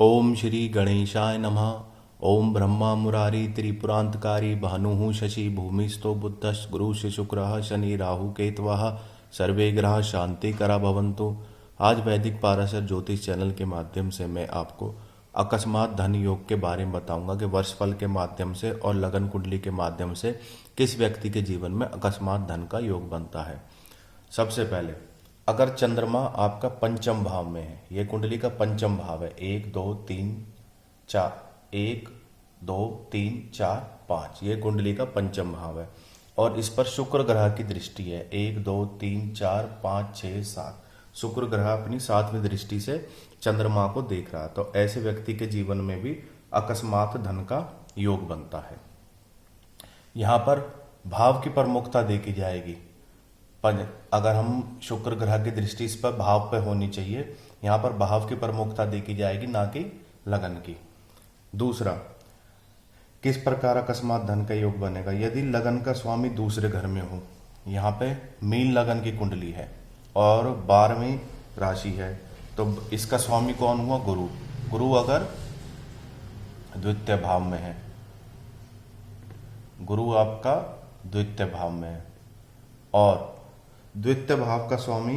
ओम श्री गणेशाय नमः। ओम ब्रह्मा मुरारी त्रिपुरांतकारी भानुः शशि भूमिस्थो बुद्धश्च गुरुश्च शुक्रः शनि राहु केतवः सर्वे ग्रह शांतिकरा भवन्तु। आज वैदिक पाराशर ज्योतिष चैनल के माध्यम से मैं आपको अकस्मात धन योग के बारे में बताऊंगा कि वर्षफल के माध्यम से और लगन कुंडली के माध्यम से किस व्यक्ति के जीवन में अकस्मात धन का योग बनता है। सबसे पहले अगर चंद्रमा आपका पंचम भाव में है, ये कुंडली का पंचम भाव है, 1 2 3 4 1 2 3 4 5, ये कुंडली का पंचम भाव है और इस पर शुक्र ग्रह की दृष्टि है। 1 2 3 4 5 6 7, शुक्र ग्रह अपनी 7वीं दृष्टि से चंद्रमा को देख रहा है, तो ऐसे व्यक्ति के जीवन में भी अकस्मात धन का योग बनता है। यहाँ पर भाव की प्रमुखता देखी जाएगी, पर अगर हम शुक्र ग्रह की दृष्टि इस पर भाव पे होनी चाहिए, यहाँ पर भाव की प्रमुखता देखी जाएगी, ना कि लगन की। दूसरा, किस प्रकार अकस्मात धन का योग बनेगा? यदि लगन का स्वामी दूसरे घर में हो, यहाँ पे मीन लगन की कुंडली है और 12वीं राशि है, तो इसका स्वामी कौन हुआ? गुरु। गुरु अगर द्वितीय भाव में है, गुरु आपका द्वितीय भाव में है और द्वितीय भाव का स्वामी,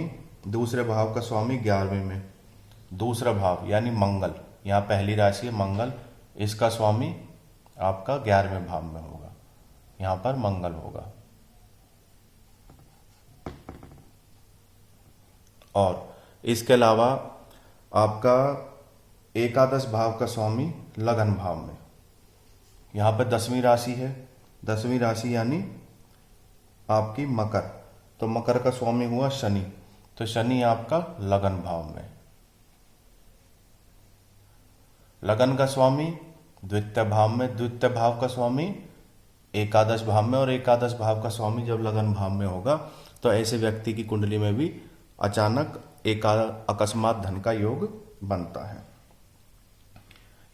दूसरे भाव का स्वामी 11वें में, दूसरा भाव यानी मंगल, यहाँ पहली राशि है मंगल, इसका स्वामी आपका 11वें भाव में होगा, यहाँ पर मंगल होगा। और इसके अलावा आपका एकादश भाव का स्वामी लगन भाव में, यहाँ पर 10वीं राशि है, 10वीं राशि यानी आपकी मकर, तो मकर का स्वामी हुआ शनि, तो शनि आपका लगन भाव में। लगन का स्वामी द्वितीय भाव में, द्वितीय भाव का स्वामी एकादश भाव में और एकादश भाव का स्वामी जब लगन भाव में होगा तो ऐसे व्यक्ति की कुंडली में भी अचानक अकस्मात धन का योग बनता है।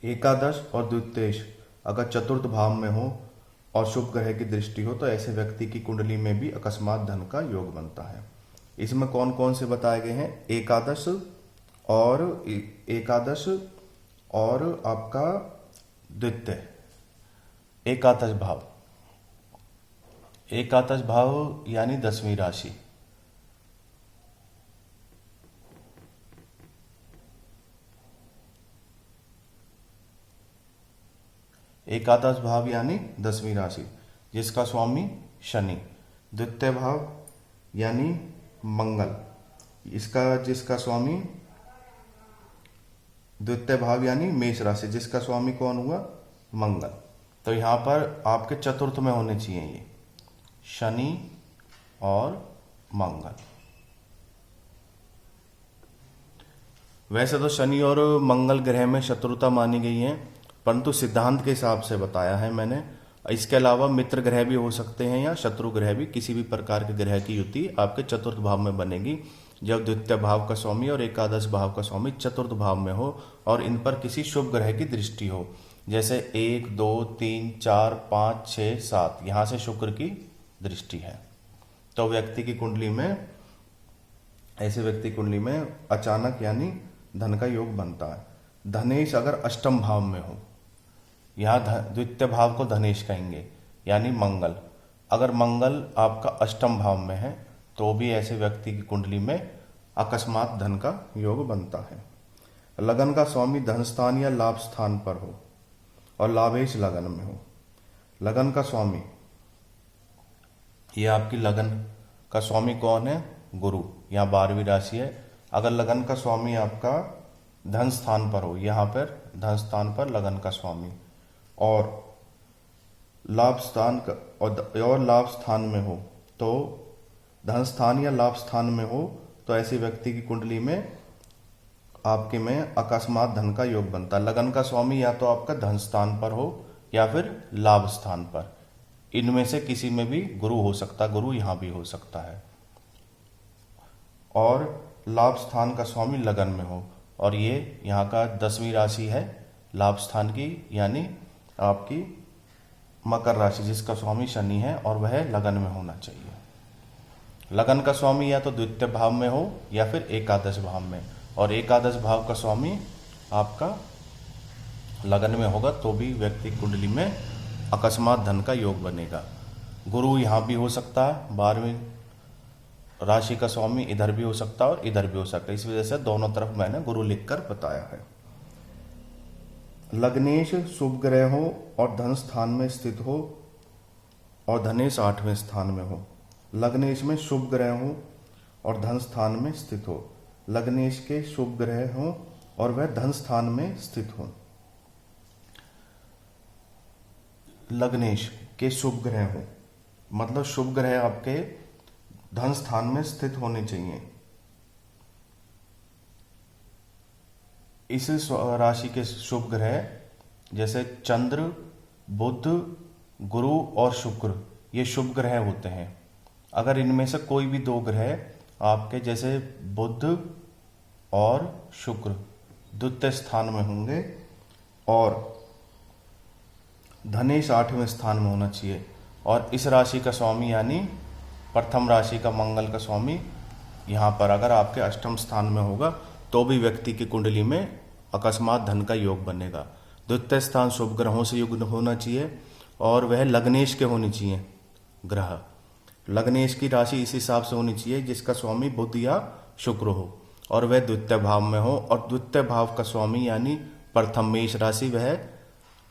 एकादश और द्वितीय अगर चतुर्थ भाव में हो और शुभ ग्रह की दृष्टि हो तो ऐसे व्यक्ति की कुंडली में भी अकस्मात धन का योग बनता है। इसमें कौन कौन से बताए गए हैं? एकादश और आपका द्वितीय। एकादश भाव, एकादश भाव यानी 10वीं राशि, एकादश भाव यानी 10वीं राशि जिसका स्वामी शनि, द्वितीय भाव यानी मंगल, इसका जिसका स्वामी द्वितीय भाव यानी मेष राशि जिसका स्वामी कौन हुआ? मंगल। तो यहाँ पर आपके चतुर्थ में होने चाहिए ये शनि और मंगल। वैसे तो शनि और मंगल ग्रह में शत्रुता मानी गई है, परंतु सिद्धांत के हिसाब से बताया है मैंने। इसके अलावा मित्र ग्रह भी हो सकते हैं या शत्रु ग्रह भी, किसी भी प्रकार के ग्रह की युति आपके चतुर्थ भाव में बनेगी जब द्वितीय भाव का स्वामी और एकादश भाव का स्वामी चतुर्थ भाव में हो और इन पर किसी शुभ ग्रह की दृष्टि हो, जैसे 1 2 3 4 5 6 7, यहाँ से शुक्र की दृष्टि है, तो व्यक्ति की कुंडली में, ऐसे व्यक्ति कुंडली में अचानक यानी धन का योग बनता है। धनेश अगर अष्टम भाव में हो, यहाँ द्वितीय भाव को धनेश कहेंगे यानी मंगल, अगर मंगल आपका अष्टम भाव में है तो भी ऐसे व्यक्ति की कुंडली में अकस्मात धन का योग बनता है। लगन का स्वामी धन स्थान या लाभ स्थान पर हो और लाभेश लगन में हो, लगन का स्वामी, ये आपकी लगन का स्वामी कौन है? गुरु, यहाँ 12वीं राशि है। अगर लगन का स्वामी आपका धन स्थान पर हो, यहाँ पर धन स्थान पर लगन का स्वामी और लाभ स्थान का और लाभ स्थान में हो, तो धन स्थान या लाभ स्थान में हो तो ऐसे व्यक्ति की कुंडली में आपके में अकस्मात धन का योग बनता है। लगन का स्वामी या तो आपका धन स्थान पर हो या फिर लाभ स्थान पर, इनमें से किसी में भी गुरु हो सकता है, गुरु यहाँ भी हो सकता है। और लाभ स्थान का स्वामी लगन में हो और ये यहाँ का 10वीं राशि है लाभ स्थान की, यानी आपकी मकर राशि जिसका स्वामी शनि है और वह लगन में होना चाहिए। लगन का स्वामी या तो द्वितीय भाव में हो या फिर एकादश भाव में, और एकादश भाव का स्वामी आपका लगन में होगा तो भी व्यक्ति की कुंडली में अकस्मात धन का योग बनेगा। गुरु यहाँ भी हो सकता है, 12वीं राशि का स्वामी इधर भी हो सकता है और इधर भी हो सकता है, इस वजह से दोनों तरफ मैंने गुरु लिखकर बताया है। लग्नेश शुभ ग्रह हो और धन स्थान में स्थित हो और धनेश 8वें स्थान में हो। लग्नेश में शुभ ग्रह हो और धन स्थान में स्थित हो। लग्नेश के शुभ ग्रह हो और वह धन स्थान में स्थित हो। लग्नेश के शुभ ग्रह हो मतलब शुभ ग्रह आपके धन स्थान में स्थित होने चाहिए। इस राशि के शुभ ग्रह जैसे चंद्र, बुध, गुरु और शुक्र, ये शुभ ग्रह होते हैं। अगर इनमें से कोई भी 2 ग्रह आपके जैसे बुध और शुक्र द्वितीय स्थान में होंगे और धनेश 8वें स्थान में होना चाहिए, और इस राशि का स्वामी यानी प्रथम राशि का मंगल का स्वामी यहाँ पर अगर आपके अष्टम स्थान में होगा तो भी व्यक्ति की कुंडली में अकस्मात धन का योग बनेगा। द्वितीय स्थान शुभ ग्रहों से युक्त होना चाहिए और वह लग्नेश के होने चाहिए ग्रह। लग्नेश की राशि इस हिसाब से होनी चाहिए जिसका स्वामी बुध या शुक्र हो और वह द्वितीय भाव में हो, और द्वितीय भाव का स्वामी यानी प्रथम मेष राशि वह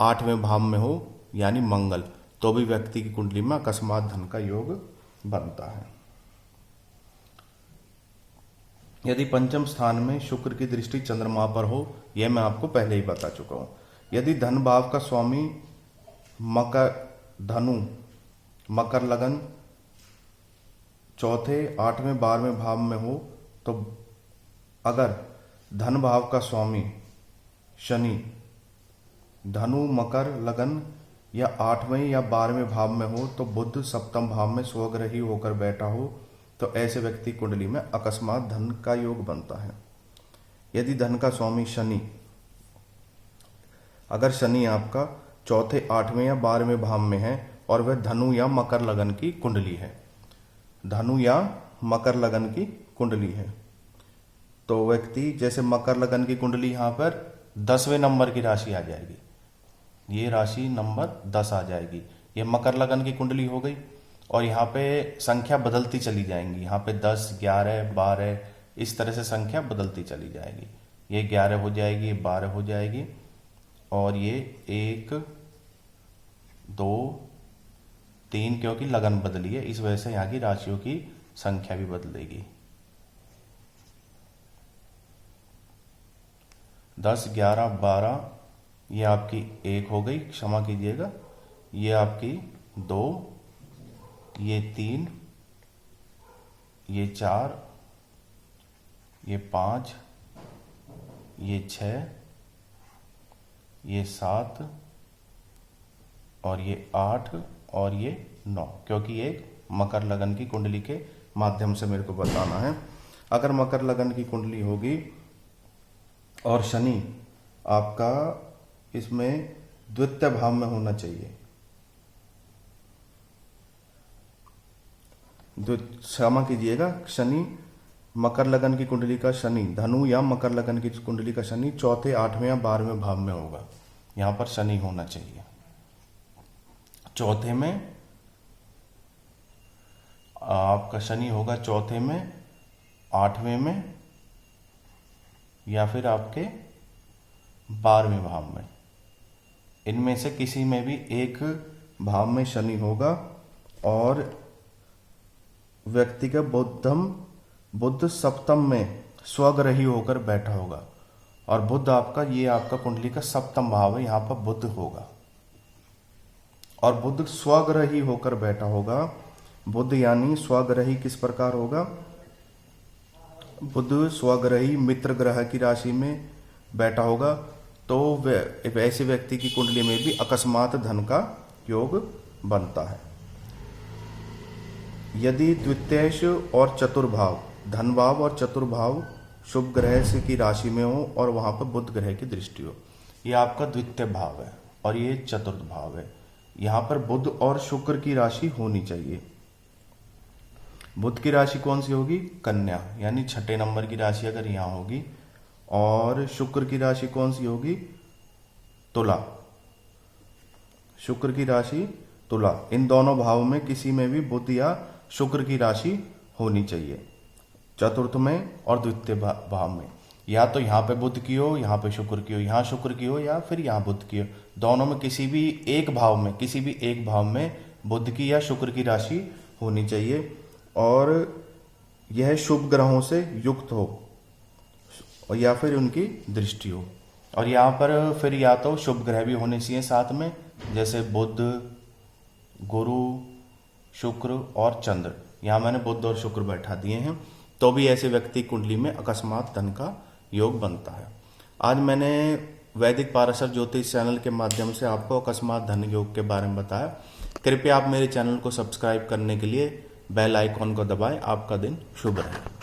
8वें भाव में हो यानी मंगल, तो भी व्यक्ति की कुंडली में अकस्मात धन का योग बनता है। यदि पंचम स्थान में शुक्र की दृष्टि चंद्रमा पर हो, यह मैं आपको पहले ही बता चुका हूं। यदि धन भाव का स्वामी मकर, धनु, मकर लगन चौथे, 8वें, 12वें भाव में हो, तो अगर धन भाव का स्वामी शनि धनु, मकर लगन या 8वें या 12वें भाव में हो, तो बुध सप्तम भाव में स्वग्रही होकर बैठा हो, तो ऐसे व्यक्ति कुंडली में अकस्मात धन का योग बनता है। यदि धन का स्वामी शनि, अगर शनि आपका चौथे, 8वें या 12वें भाव में है और वह धनु या मकर लगन की कुंडली है, धनु या मकर लगन की कुंडली है, तो व्यक्ति जैसे मकर लगन की कुंडली यहाँ पर 10वें नंबर की राशि आ जाएगी, ये राशि नंबर 10 आ जाएगी, ये मकर लगन की कुंडली हो गई। और यहाँ पे संख्या बदलती चली जाएंगी, यहाँ पे 10, 11, 12 इस तरह से संख्या बदलती चली जाएगी। ये 11 हो जाएगी, ये 12 हो जाएगी और ये 1, 2, 3 क्योंकि लगन बदली है इस वजह से यहाँ की राशियों की संख्या भी बदलेगी। 10, 11, 12 ये आपकी 1 हो गई, क्षमा कीजिएगा, ये आपकी 2, ये 3, ये 4, ये 5, ये 6, ये 7 और ये 8 और ये 9, क्योंकि एक मकर लगन की कुंडली के माध्यम से मेरे को बताना है। अगर मकर लगन की कुंडली होगी और शनि आपका इसमें द्वितीय भाव में होना चाहिए, क्षमा कीजिएगा, शनि मकर लगन की कुंडली का शनि, धनु या मकर लगन की कुंडली का शनि चौथे, 8वें या 12वें भाव में होगा, यहां पर शनि होना चाहिए। चौथे में आपका शनि होगा, चौथे में, 8वें में या फिर आपके 12वें भाव में, इनमें से किसी में भी एक भाव में शनि होगा और व्यक्ति का बुध सप्तम में स्वग्रही होकर बैठा होगा, और बुध आपका ये आपका कुंडली का सप्तम भाव है, यहाँ पर बुध होगा और बुध स्वग्रही होकर बैठा होगा। बुध यानी स्वग्रही किस प्रकार होगा, बुध स्वग्रही मित्र ग्रह की राशि में बैठा होगा, तो ऐसे व्यक्ति की कुंडली में भी अकस्मात धन का योग बनता है। यदि द्वितीयश और चतुर्भाव, धन भाव और चतुर्भाव शुभ ग्रह से की राशि में हो और वहां पर बुध ग्रह की दृष्टि हो, ये आपका द्वितीय भाव है और ये चतुर्थ भाव है। यहाँ पर बुध और शुक्र की राशि होनी चाहिए। बुध की राशि कौन सी होगी, कन्या, यानी छठे नंबर की राशि अगर यहाँ होगी, और शुक्र की राशि कौन सी होगी, तुला, शुक्र की राशि तुला। इन दोनों भाव में किसी में भी बुध या शुक्र की राशि होनी चाहिए, चतुर्थ में और द्वितीय भाव में। या तो यहाँ पे बुध की हो, यहाँ पे शुक्र की हो, यहाँ शुक्र की हो या फिर यहाँ बुध की हो, दोनों में किसी भी एक भाव में, किसी भी एक भाव में बुध की या शुक्र की राशि होनी चाहिए और यह शुभ ग्रहों से युक्त हो और या फिर उनकी दृष्टि हो। और यहाँ पर फिर या तो शुभ ग्रह भी होने चाहिए साथ में, जैसे बुध, गुरु, शुक्र और चंद्र। यहाँ मैंने बुध और शुक्र बैठा दिए हैं, तो भी ऐसे व्यक्ति कुंडली में अकस्मात धन का योग बनता है। आज मैंने वैदिक पाराशर ज्योतिष चैनल के माध्यम से आपको अकस्मात धन योग के बारे में बताया। कृपया आप मेरे चैनल को सब्सक्राइब करने के लिए बेल आइकॉन को दबाएं। आपका दिन शुभ रहे।